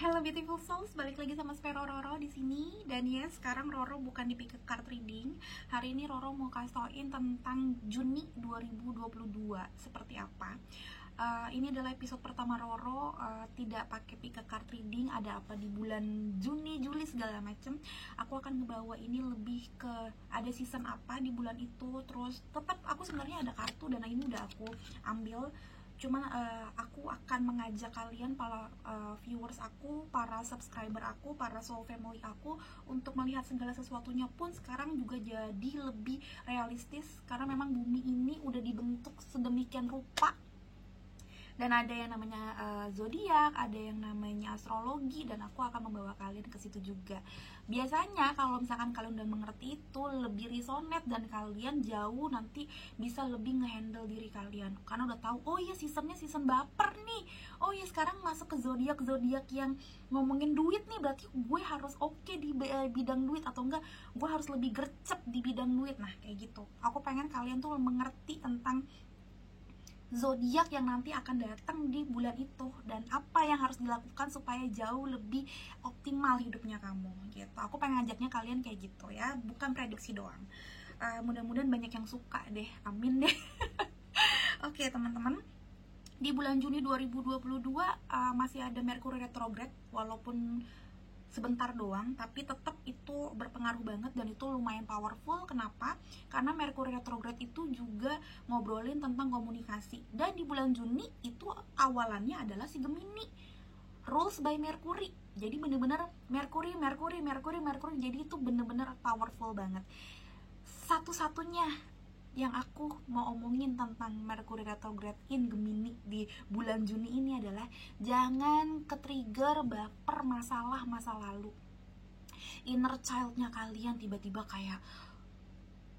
Hello beautiful souls, balik lagi sama Spero Roro di sini. Dan ya, sekarang Roro bukan di Pick a Card Reading. Hari ini Roro mau kasih tauin tentang Juni 2022 seperti apa. Ini adalah episode pertama Roro tidak pakai Pick a Card Reading. Ada apa di bulan Juni, Juli segala macem. Aku akan ngebawa ini lebih ke ada season apa di bulan itu. Terus tetap aku sebenarnya ada kartu dan ini udah aku ambil. Cuman aku akan mengajak kalian, para viewers aku, para subscriber aku, para soul family aku, untuk melihat segala sesuatunya pun sekarang juga jadi lebih realistis. Karena memang bumi ini udah dibentuk sedemikian rupa. Dan ada yang namanya zodiak, ada yang namanya astrologi, dan aku akan membawa kalian ke situ juga. Biasanya kalau misalkan kalian udah mengerti itu, lebih resonate dan kalian jauh nanti bisa lebih ngehandle diri kalian. Karena udah tahu, oh iya seasonnya season baper nih. Oh iya sekarang masuk ke zodiak yang ngomongin duit nih, berarti gue harus oke di bidang duit, atau enggak gue harus lebih gercep di bidang duit. Nah kayak gitu. Aku pengen kalian tuh mengerti tentang zodiak yang nanti akan datang di bulan itu dan apa yang harus dilakukan supaya jauh lebih optimal hidupnya kamu gitu. Aku pengen ngajaknya kalian kayak gitu ya, bukan prediksi doang. Mudah-mudahan banyak yang suka deh, amin deh. Oke teman-teman, di bulan Juni 2022 masih ada Mercury retrograde, walaupun sebentar doang, tapi tetap itu berpengaruh banget dan itu lumayan powerful. Kenapa? Karena Mercury retrograde itu juga ngobrolin tentang komunikasi. Dan di bulan Juni itu awalannya adalah si Gemini, rules by Mercury. Jadi bener-bener Mercury. Jadi itu bener-bener powerful banget. Satu-satunya yang aku mau omongin tentang Mercury retrograde in Gemini di bulan Juni ini adalah jangan ke-trigger baper masalah masa lalu. Inner childnya kalian tiba-tiba kayak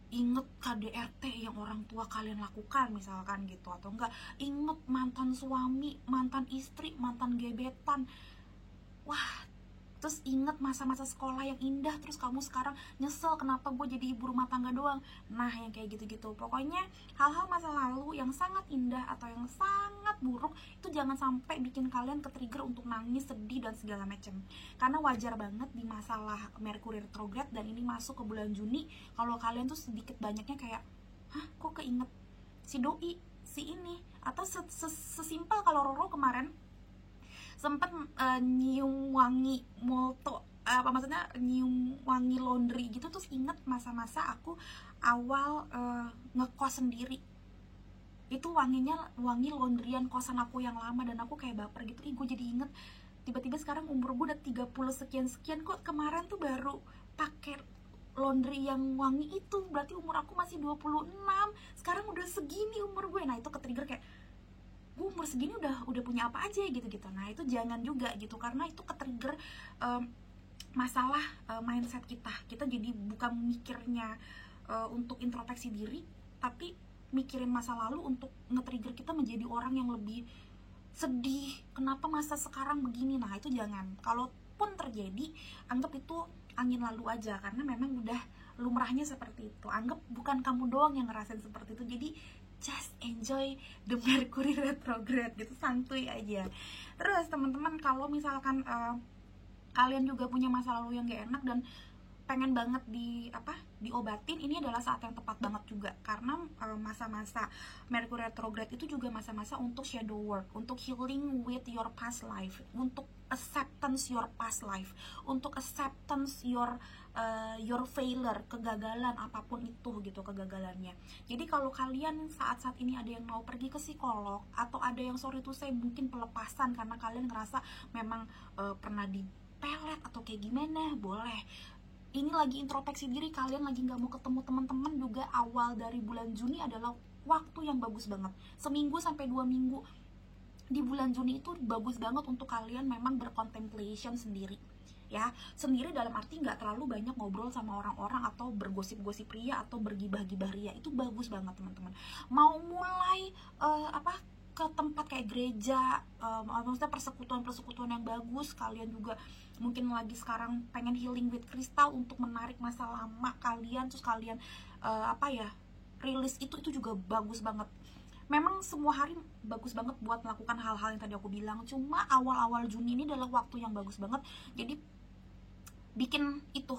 inget KDRT yang orang tua kalian lakukan misalkan gitu, atau enggak inget mantan suami, mantan istri, mantan gebetan. Wah, terus inget masa-masa sekolah yang indah, terus kamu sekarang nyesel kenapa gue jadi ibu rumah tangga doang. Nah yang kayak gitu-gitu, pokoknya hal-hal masa lalu yang sangat indah atau yang sangat buruk itu jangan sampai bikin kalian ke-trigger untuk nangis, sedih, dan segala macam. Karena wajar banget di masalah Mercury retrograde dan ini masuk ke bulan Juni, kalau kalian tuh sedikit banyaknya kayak, hah kok keinget si doi, si ini. Atau sesimpel kalau Roro kemarin sempet nyium wangi molto, maksudnya nyium wangi laundry gitu, terus inget masa-masa aku awal ngekos sendiri. Itu wanginya wangi laundryan kosan aku yang lama dan aku kayak baper gitu. Gue jadi inget tiba-tiba sekarang umur gue udah 30 sekian kok kemarin tuh baru pakai laundry yang wangi itu, berarti umur aku masih 26, sekarang udah segini umur gue. Nah itu ke-trigger kayak, gue umur segini udah punya apa aja gitu-gitu. Nah itu jangan juga gitu, karena itu ke-trigger masalah mindset kita jadi bukan mikirnya untuk introspeksi diri, tapi mikirin masa lalu untuk nge-trigger kita menjadi orang yang lebih sedih, kenapa masa sekarang begini. Nah itu jangan. Kalaupun terjadi, anggap itu angin lalu aja, karena memang udah lumrahnya seperti itu. Anggap bukan kamu doang yang ngerasain seperti itu, jadi just enjoy the Mercury retrograde gitu, santuy aja. Terus teman-teman, kalau misalkan kalian juga punya masa lalu yang gak enak dan pengen banget diobatin, ini adalah saat yang tepat banget juga. Karena masa-masa Mercury retrograde itu juga masa-masa untuk shadow work, untuk healing with your past life, untuk acceptance your past life, untuk acceptance your failure, kegagalan apapun itu gitu, kegagalannya. Jadi kalau kalian saat-saat ini ada yang mau pergi ke psikolog, atau ada yang sorry to say mungkin pelepasan karena kalian ngerasa memang pernah dipelet atau kayak gimana, boleh. Ini lagi introspeksi diri, kalian lagi nggak mau ketemu teman-teman juga, awal dari bulan Juni adalah waktu yang bagus banget. Seminggu sampai 2 minggu di bulan Juni itu bagus banget untuk kalian memang bercontemplation sendiri. Ya, sendiri dalam arti nggak terlalu banyak ngobrol sama orang-orang atau bergosip-gosip ria atau bergibah-gibah ria. Itu bagus banget teman-teman. Mau mulai ke tempat kayak gereja, maksudnya persekutuan yang bagus. Kalian juga mungkin lagi sekarang pengen healing with kristal untuk menarik masa lama kalian, terus kalian rilis itu juga bagus banget. memang semua hari bagus banget buat melakukan hal-hal yang tadi aku bilang, cuma awal-awal Juni ini adalah waktu yang bagus banget, jadi bikin itu,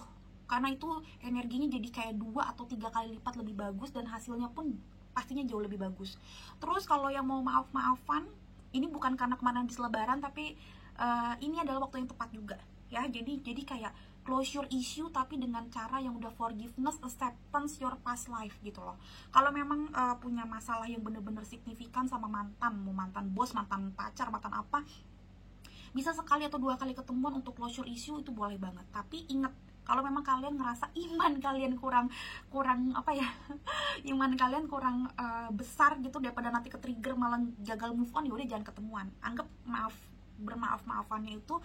karena itu energinya jadi kayak 2 atau 3 kali lipat lebih bagus, dan hasilnya pun pastinya jauh lebih bagus. Terus kalau yang mau maaf-maafan, ini bukan karena kemarin habis lebaran, tapi ini adalah waktu yang tepat juga ya. Jadi kayak closure issue, tapi dengan cara yang udah forgiveness, acceptance your past life gitu loh. Kalau memang punya masalah yang bener-bener signifikan sama mantan, mau mantan bos, mantan pacar, mantan apa, bisa sekali atau 2 kali ketemuan untuk closure issue, itu boleh banget. Tapi ingat, kalau memang kalian ngerasa iman kalian kurang apa ya, iman kalian kurang besar gitu, daripada nanti ke trigger malah gagal move on, yaudah jangan ketemuan. Anggap bermaaf-maafannya itu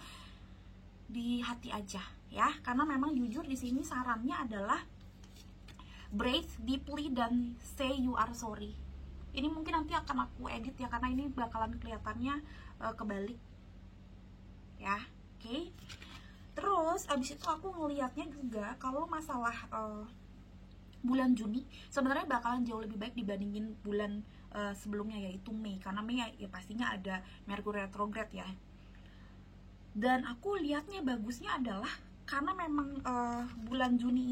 di hati aja ya, karena memang jujur di sini sarannya adalah breathe deeply dan say you are sorry. Ini mungkin nanti akan aku edit ya, karena ini bakalan kelihatannya kebalik ya. Oke. Terus abis itu aku ngelihatnya juga kalau masalah bulan Juni sebenarnya bakalan jauh lebih baik dibandingin bulan sebelumnya, yaitu Mei, karena Mei ya pastinya ada Mercury retrograde ya. Dan aku lihatnya bagusnya adalah karena memang bulan Juni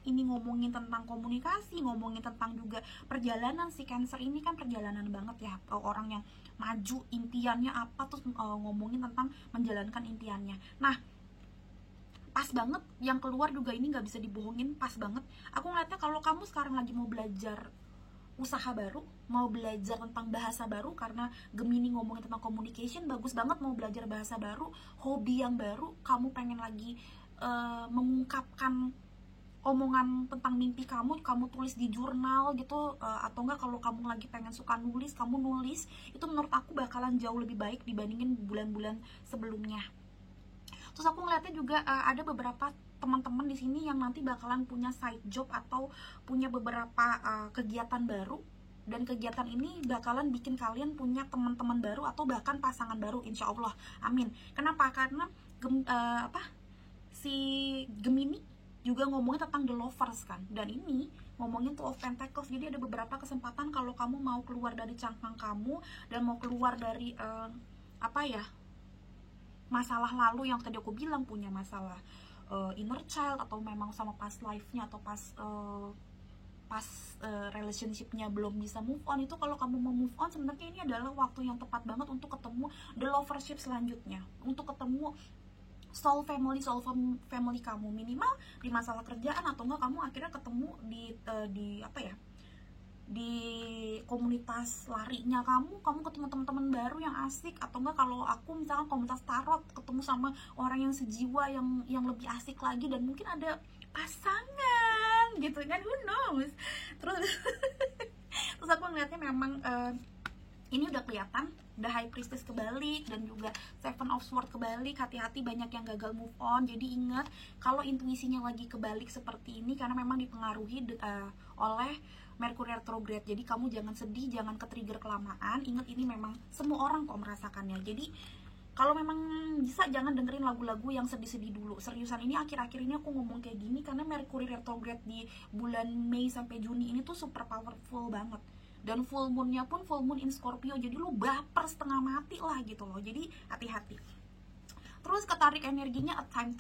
ini ngomongin tentang komunikasi, ngomongin tentang juga perjalanan. Si Cancer ini kan perjalanan banget ya, orang yang maju, impiannya apa, terus ngomongin tentang menjalankan impiannya. Nah, pas banget yang keluar juga ini nggak bisa dibohongin, pas banget. Aku ngeliatnya kalau kamu sekarang lagi mau belajar usaha baru, mau belajar tentang bahasa baru, karena Gemini ngomongin tentang communication, bagus banget mau belajar bahasa baru, hobi yang baru, kamu pengen lagi mengungkapkan omongan tentang mimpi kamu tulis di jurnal gitu, atau enggak kalau kamu lagi pengen suka nulis, kamu nulis, itu menurut aku bakalan jauh lebih baik dibandingin bulan-bulan sebelumnya. Terus aku ngeliatnya juga ada beberapa teman-teman di sini yang nanti bakalan punya side job atau punya beberapa kegiatan baru, dan kegiatan ini bakalan bikin kalian punya teman-teman baru atau bahkan pasangan baru, insya Allah, amin. Kenapa? Karena si Gemini juga ngomongin tentang the lovers kan, dan ini ngomongin Two of Pentacles. Jadi ada beberapa kesempatan kalau kamu mau keluar dari cangkang kamu dan mau keluar dari masalah lalu yang tadi aku bilang, punya masalah inner child, atau memang sama past life-nya, atau relationship-nya belum bisa move on. Itu kalau kamu mau move on, sebenarnya ini adalah waktu yang tepat banget untuk ketemu the lovership selanjutnya, untuk ketemu soul family kamu, minimal di masalah kerjaan, atau enggak kamu akhirnya ketemu di komunitas larinya kamu ketemu teman-teman baru yang asik, atau enggak kalau aku misalkan komunitas tarot, ketemu sama orang yang sejiwa yang lebih asik lagi, dan mungkin ada pasangan gitu kan, who knows. Terus aku ngeliatnya memang ini udah kelihatan, The High Priestess kebalik dan juga Seven of Swords kebalik. Hati-hati, banyak yang gagal move on. Jadi ingat, kalau intuisinya lagi kebalik seperti ini, karena memang dipengaruhi oleh Mercury retrograde. Jadi kamu jangan sedih, jangan ke-trigger kelamaan. Ingat, ini memang semua orang kok merasakannya. Jadi kalau memang bisa, jangan dengerin lagu-lagu yang sedih-sedih dulu. Seriusan, ini akhir-akhir ini aku ngomong kayak gini karena Mercury retrograde di bulan Mei sampai Juni ini tuh super powerful banget. Dan full moonnya pun full moon in Scorpio, jadi lu baper setengah mati lah gitu loh. Jadi hati-hati. Terus ketarik energinya a time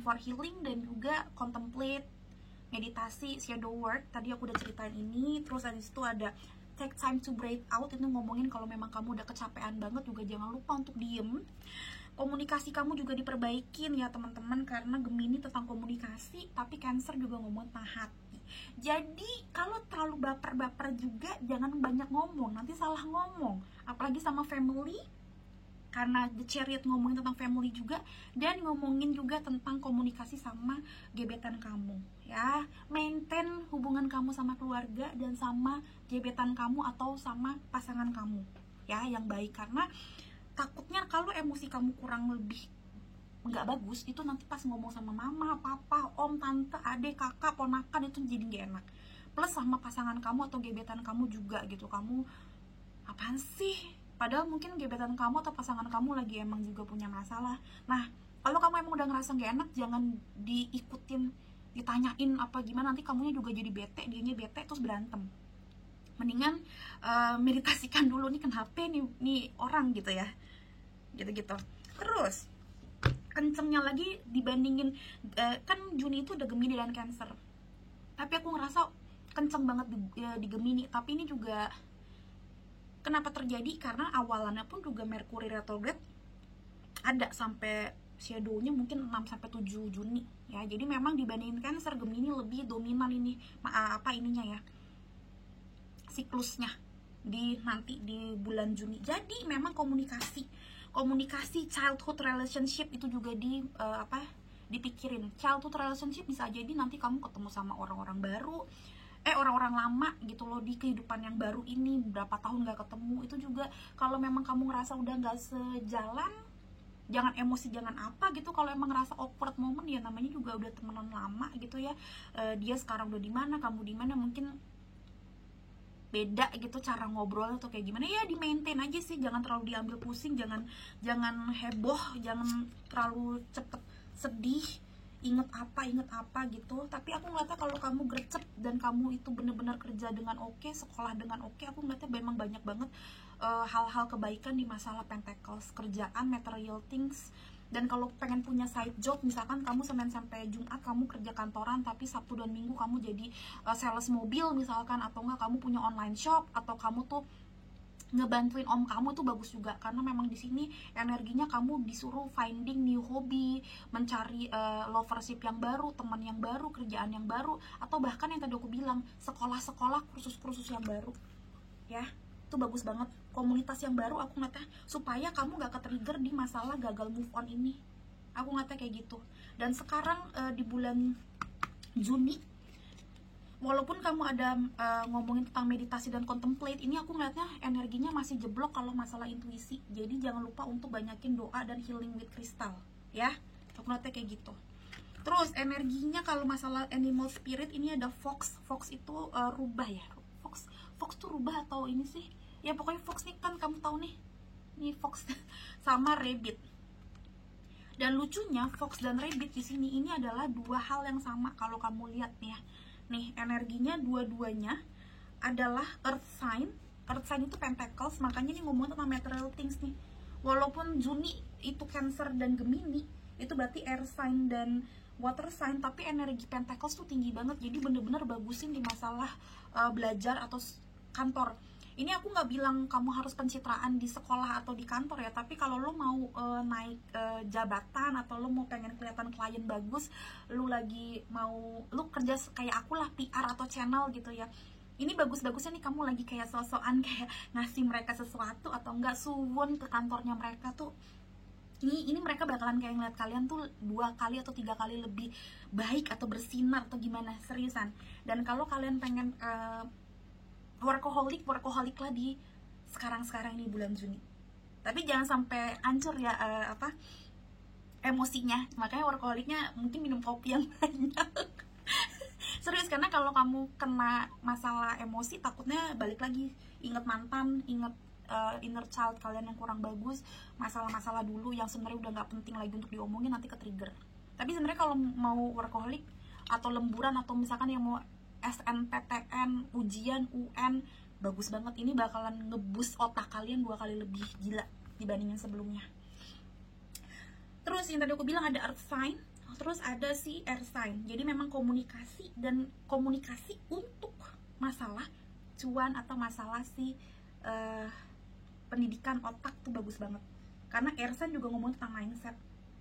for healing, dan juga contemplate, meditasi, shadow work. Tadi aku udah ceritain ini. Terus habis itu ada take time to breathe out, itu ngomongin kalau memang kamu udah kecapean banget juga jangan lupa untuk diem. Komunikasi kamu juga diperbaikin ya teman-teman, karena Gemini tentang komunikasi, tapi Cancer juga ngomong tentang hati. Jadi kalau terlalu baper-baper juga jangan banyak ngomong, nanti salah ngomong, apalagi sama family, karena The Chariot ngomongin tentang family juga, dan ngomongin juga tentang komunikasi sama gebetan kamu ya. Maintain hubungan kamu sama keluarga dan sama gebetan kamu atau sama pasangan kamu ya, yang baik, karena takutnya kalau emosi kamu kurang lebih nggak bagus, itu nanti pas ngomong sama mama, papa, om, tante, adik, kakak, ponakan, itu jadi nggak enak. Plus sama pasangan kamu atau gebetan kamu juga gitu, kamu apaan sih? Padahal mungkin gebetan kamu atau pasangan kamu lagi emang juga punya masalah. Nah, kalau kamu emang udah ngerasa nggak enak, jangan diikutin, ditanyain apa gimana, nanti kamunya juga jadi bete, dianya bete, terus berantem. mendingan meditasikan dulu nih, kenapa nih orang gitu ya, gitu-gitu. Terus kencengnya lagi dibandingin kan Juni itu udah Gemini dan Cancer, tapi aku ngerasa kenceng banget di Gemini. Tapi ini juga kenapa terjadi, karena awalannya pun juga Mercury retrograde ada sampai shadow-nya mungkin 6-7 Juni ya. Jadi memang dibandingin Cancer, Gemini lebih dominan ini ininya ya, siklusnya nanti di bulan Juni. Jadi memang komunikasi childhood relationship itu juga dipikirin. Childhood relationship bisa jadi nanti kamu ketemu sama orang-orang baru, orang-orang lama gitu loh di kehidupan yang baru ini, berapa tahun gak ketemu. Itu juga kalau memang kamu ngerasa udah gak sejalan, jangan emosi, jangan apa gitu. Kalau emang ngerasa awkward moment, ya namanya juga udah temenan lama gitu ya, dia sekarang udah di mana, kamu di mana, mungkin beda gitu cara ngobrol atau kayak gimana ya, di maintain aja sih, jangan terlalu diambil pusing, jangan heboh, jangan terlalu cepet sedih, inget apa gitu. Tapi aku ngeliatnya kalau kamu gercep dan kamu itu bener-bener kerja dengan oke, sekolah dengan oke, aku ngeliatnya memang banyak banget hal-hal kebaikan di masalah Pentacles, kerjaan, material things. Dan kalau pengen punya side job, misalkan kamu Senin sampai Jumat kamu kerja kantoran, tapi Sabtu dan Minggu kamu jadi sales mobil misalkan, atau enggak kamu punya online shop, atau kamu tuh ngebantuin om kamu, tuh bagus juga. Karena memang di sini energinya kamu disuruh finding new hobby, mencari lovership yang baru, teman yang baru, kerjaan yang baru, atau bahkan yang tadi aku bilang, sekolah-sekolah, kursus-kursus yang baru ya. Itu bagus banget, komunitas yang baru. Aku ngeliatnya supaya kamu gak ke-trigger di masalah gagal move on ini, aku ngeliatnya kayak gitu. Dan sekarang di bulan Juni, walaupun kamu ada ngomongin tentang meditasi dan contemplate, ini aku ngeliatnya energinya masih jeblok kalau masalah intuisi. Jadi jangan lupa untuk banyakin doa dan healing with crystal ya, aku ngeliatnya kayak gitu. Terus energinya kalau masalah animal spirit, ini ada fox. Fox itu rubah ya, Fox tuh rubah atau ini sih ya, pokoknya Fox nih kan kamu tahu nih Fox sama rabbit. Dan lucunya Fox dan rabbit di sini ini adalah dua hal yang sama. Kalau kamu lihat nih ya, nih energinya dua-duanya adalah earth sign. Earth sign itu Pentacles, makanya nih ngomong tentang material things nih. Walaupun Juni itu Cancer dan Gemini, itu berarti air sign dan water sign, tapi energi Pentacles tuh tinggi banget. Jadi bener-bener bagusin di masalah belajar atau kantor. Ini aku nggak bilang kamu harus pencitraan di sekolah atau di kantor ya, tapi kalau lo mau naik jabatan, atau lo mau pengen kelihatan klien bagus, lo kerja kayak aku lah, PR atau channel gitu ya, ini bagus-bagusnya nih kamu lagi kayak sosokan kayak ngasih mereka sesuatu, atau enggak suwun ke kantornya mereka tuh, ini mereka bakalan kayak ngeliat kalian tuh 2 kali atau 3 kali lebih baik atau bersinar atau gimana, seriusan. Dan kalau kalian pengen workaholic lah di sekarang ini bulan Juni, tapi jangan sampai hancur ya emosinya. Makanya workaholicnya mungkin minum kopi yang banyak. Serius, karena kalau kamu kena masalah emosi, takutnya balik lagi, inget mantan, inget inner child kalian yang kurang bagus, masalah-masalah dulu yang sebenarnya udah nggak penting lagi untuk diomongin, nanti ke trigger. Tapi sebenarnya kalau mau workaholic atau lemburan, atau misalkan yang mau SNPTN, ujian, UN, bagus banget. Ini bakalan ngeboost otak kalian 2 kali lebih gila dibandingin sebelumnya. Terus yang tadi aku bilang ada earth sign, terus ada si air sign. Jadi memang komunikasi untuk masalah cuan atau masalah si pendidikan otak tuh bagus banget. Karena air sign juga ngomong tentang mindset.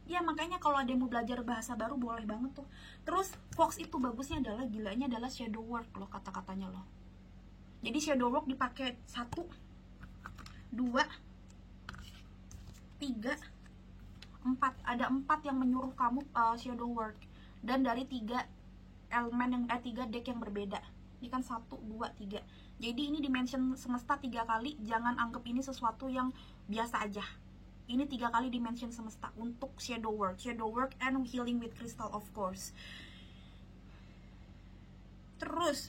Ya makanya kalau ada yang mau belajar bahasa baru boleh banget tuh. Terus Fox itu bagusnya adalah, gilanya adalah shadow work loh, kata-katanya loh. Jadi shadow work dipakai 1, 2, 3, 4. Ada 4 yang menyuruh kamu shadow work. Dan dari 3 elemen yang 3 deck yang berbeda. Ini kan 1, 2, 3. Jadi ini dimension semesta 3 kali. Jangan anggap ini sesuatu yang biasa aja. Ini 3 kali dimension semesta untuk shadow work and healing with crystal of course. Terus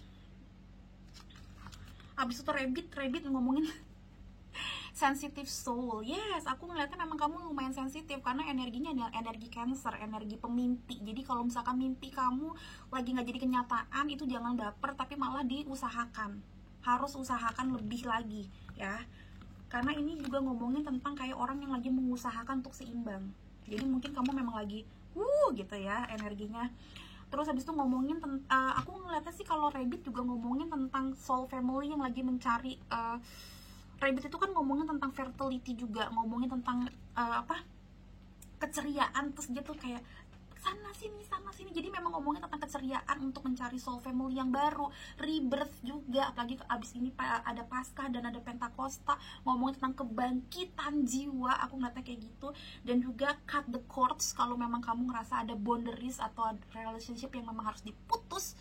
abis itu rabbit ngomongin sensitive soul. Yes, aku ngeliatnya memang kamu lumayan sensitif, karena energinya adalah energi Cancer, energi pemimpi. Jadi kalau misalkan mimpi kamu lagi nggak jadi kenyataan, itu jangan baper, tapi malah diusahakan. harus usahakan lebih lagi ya, karena ini juga ngomongin tentang kayak orang yang lagi mengusahakan untuk seimbang. Jadi mungkin kamu memang lagi gitu ya energinya. Terus habis itu ngomongin aku ngeliatnya sih kalau Rabbit juga ngomongin tentang soul family yang lagi mencari. Rabbit itu kan ngomongin tentang fertility juga, ngomongin tentang keceriaan, terus dia tuh kayak sana sini, jadi memang ngomongin tentang keceriaan untuk mencari soul family yang baru, rebirth juga, apalagi abis ini ada Paskah dan ada Pentakosta, ngomongin tentang kebangkitan jiwa, aku ngeliatnya kayak gitu. Dan juga cut the cords, kalau memang kamu ngerasa ada boundaries atau ada relationship yang memang harus diputus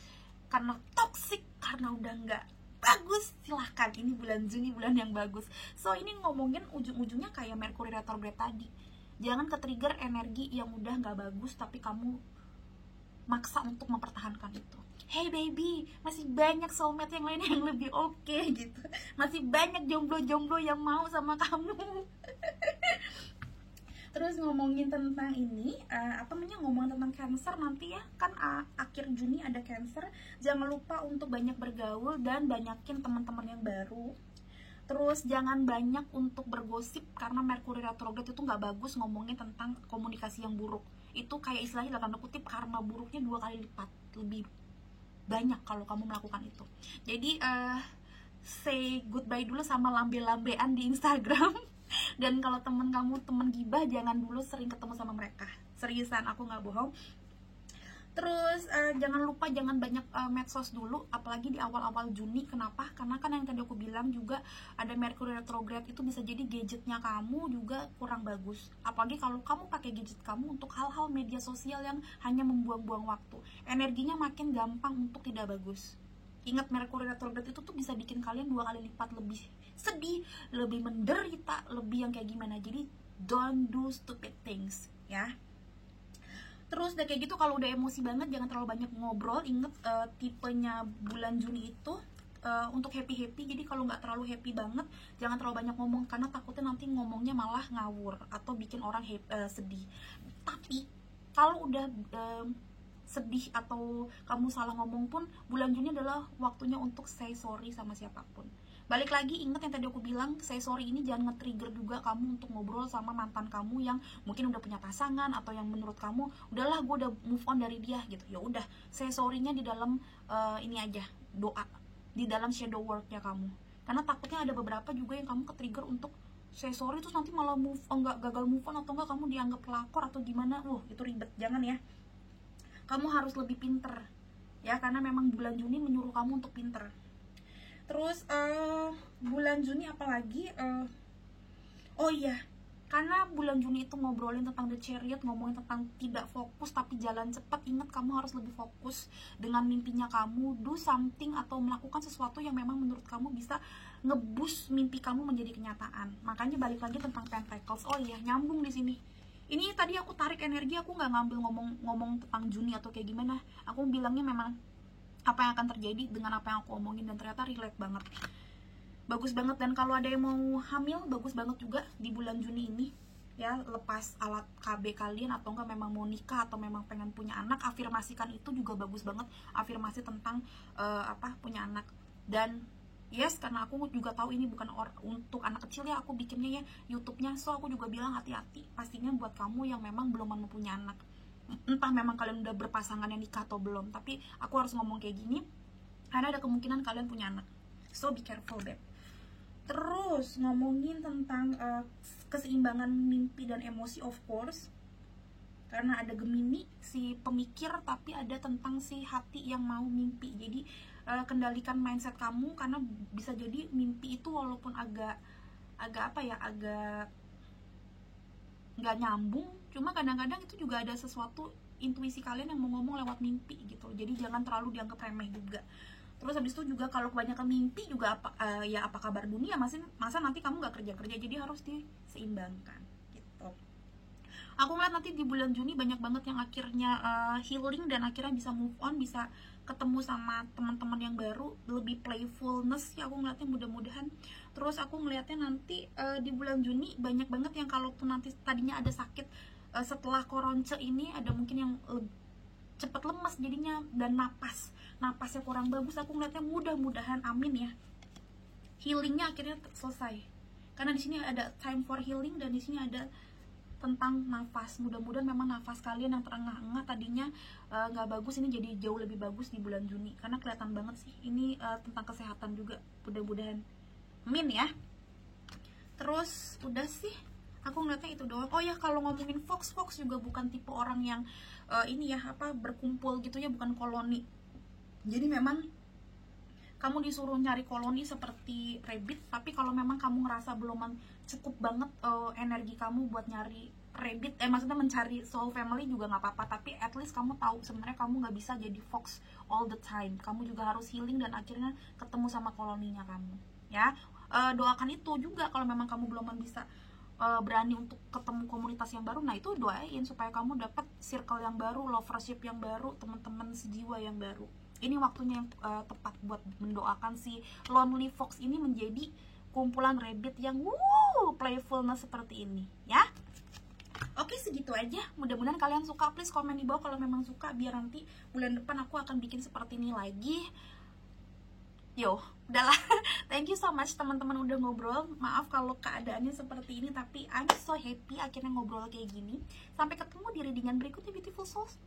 karena toxic, karena udah nggak bagus, silahkan, ini bulan Juni bulan yang bagus. So ini ngomongin ujung-ujungnya kayak Mercury retrograde tadi, jangan ke-trigger energi yang udah nggak bagus tapi kamu maksa untuk mempertahankan itu. Hey baby, masih banyak soulmate yang lain yang lebih oke gitu, masih banyak jomblo-jomblo yang mau sama kamu. Terus ngomongin tentang ini, ngomongin tentang Cancer nanti ya, kan akhir Juni ada Cancer. Jangan lupa untuk banyak bergaul dan banyakin teman-teman yang baru. Terus jangan banyak untuk bergosip, karena Mercury retrograde itu nggak bagus ngomongin tentang komunikasi yang buruk. Itu kayak istilahnya dalam tanda kutip karma buruknya 2 kali lipat lebih banyak kalau kamu melakukan itu. Jadi say goodbye dulu sama lambe-lambean di Instagram. Dan kalau temen kamu temen gibah, jangan dulu sering ketemu sama mereka. Seriusan, aku nggak bohong. Terus jangan lupa jangan banyak medsos dulu, apalagi di awal-awal Juni. Kenapa? Karena kan yang tadi aku bilang juga ada Mercury retrograde, itu bisa jadi gadgetnya kamu juga kurang bagus. Apalagi kalau kamu pakai gadget kamu untuk hal-hal media sosial yang hanya membuang-buang waktu, energinya makin gampang untuk tidak bagus. Ingat, Mercury retrograde itu tuh bisa bikin kalian 2 kali lipat lebih sedih, lebih menderita, lebih yang kayak gimana. Jadi don't do stupid things ya. Terus udah kayak gitu, kalau udah emosi banget jangan terlalu banyak ngobrol. Inget tipenya bulan Juni itu untuk happy-happy. Jadi kalau nggak terlalu happy banget, jangan terlalu banyak ngomong, karena takutnya nanti ngomongnya malah ngawur atau bikin orang sedih. Tapi kalau udah sedih atau kamu salah ngomong pun, bulan Juni adalah waktunya untuk say sorry sama siapapun. Balik lagi, ingat yang tadi aku bilang, say sorry ini jangan nge-trigger juga kamu untuk ngobrol sama mantan kamu yang mungkin udah punya pasangan, atau yang menurut kamu udahlah gue udah move on dari dia gitu. Ya udah, say sorry-nya di dalam ini aja, doa, di dalam shadow work-nya kamu. Karena takutnya ada beberapa juga yang kamu ke-trigger untuk say sorry terus nanti malah gagal move on, atau enggak kamu dianggap pelakor atau gimana. Itu ribet, jangan ya. Kamu harus lebih pinter ya, karena memang bulan Juni menyuruh kamu untuk pinter. Terus bulan Juni apalagi, oh iya, karena bulan Juni itu ngobrolin tentang The Chariot, ngomongin tentang tidak fokus tapi jalan cepat. Ingat, kamu harus lebih fokus dengan mimpinya kamu, do something atau melakukan sesuatu yang memang menurut kamu bisa ngeboost mimpi kamu menjadi kenyataan. Makanya balik lagi tentang Pentacles. Oh iya, nyambung di sini. Ini tadi aku tarik energi, aku nggak ngambil ngomong tentang Juni atau kayak gimana. Aku bilangnya memang apa yang akan terjadi dengan apa yang aku omongin, dan ternyata relate banget. Bagus banget. Dan kalau ada yang mau hamil, bagus banget juga di bulan Juni ini ya. Lepas alat KB kalian, atau enggak memang mau nikah, atau memang pengen punya anak, afirmasikan itu juga bagus banget. Afirmasi tentang punya anak. Dan yes, karena aku juga tahu ini bukan untuk anak kecil ya, aku bikinnya ya YouTube-nya. So aku juga bilang hati-hati pastinya buat kamu yang memang belum mau punya anak. Entah memang kalian udah berpasangan yang nikah atau belum, tapi aku harus ngomong kayak gini karena ada kemungkinan kalian punya anak. So be careful, babe. Terus ngomongin tentang keseimbangan mimpi dan emosi, of course. Karena ada Gemini, si pemikir, tapi ada tentang si hati yang mau mimpi. Jadi kendalikan mindset kamu, karena bisa jadi mimpi itu walaupun agak nggak nyambung, cuma kadang-kadang itu juga ada sesuatu intuisi kalian yang mau ngomong lewat mimpi gitu. Jadi jangan terlalu dianggap remeh juga. Terus habis itu juga kalau kebanyakan mimpi juga apa kabar dunia, masa nanti kamu nggak kerja, jadi harus diseimbangkan gitu. Aku ngeliat nanti di bulan Juni banyak banget yang akhirnya healing dan akhirnya bisa move on, bisa ketemu sama teman-teman yang baru, lebih playfulness ya aku ngeliatnya, mudah-mudahan. Terus aku ngeliatnya nanti di bulan Juni banyak banget yang kalau nanti tadinya ada sakit, setelah koronce ini ada mungkin yang cepet lemas jadinya, dan napasnya kurang bagus. Aku ngeliatnya mudah-mudahan, amin ya, healingnya akhirnya selesai. Karena di sini ada time for healing dan di sini ada tentang nafas. Mudah-mudahan memang nafas kalian yang terengah-engah tadinya nggak bagus, ini jadi jauh lebih bagus di bulan Juni. Karena kelihatan banget sih ini tentang kesehatan juga. Mudah-mudahan, amin ya. Terus udah sih, aku ngeliatnya itu doang. Oh ya, kalau ngomongin Fox juga bukan tipe orang yang ini ya apa berkumpul gitu ya, bukan koloni. Jadi memang kamu disuruh nyari koloni seperti rabbit, tapi kalau memang kamu ngerasa belum cukup banget energi kamu buat nyari rabbit, maksudnya mencari soul family juga nggak apa-apa, tapi at least kamu tahu sebenarnya kamu nggak bisa jadi fox all the time. Kamu juga harus healing dan akhirnya ketemu sama koloninya kamu, ya. Doakan itu juga kalau memang kamu belum bisa berani untuk ketemu komunitas yang baru. Nah itu doain supaya kamu dapat circle yang baru, lovership yang baru, teman-teman sejiwa yang baru. Ini waktunya yang tepat buat mendoakan si lonely fox ini menjadi kumpulan rabbit yang playfulness seperti ini, ya. Oke, segitu aja. Mudah-mudahan kalian suka. Please komen di bawah kalau memang suka, biar nanti bulan depan aku akan bikin seperti ini lagi. Yo, udahlah. Thank you so much teman-teman udah ngobrol. Maaf kalau keadaannya seperti ini, tapi I'm so happy akhirnya ngobrol kayak gini. Sampai ketemu di readingan berikutnya, beautiful souls.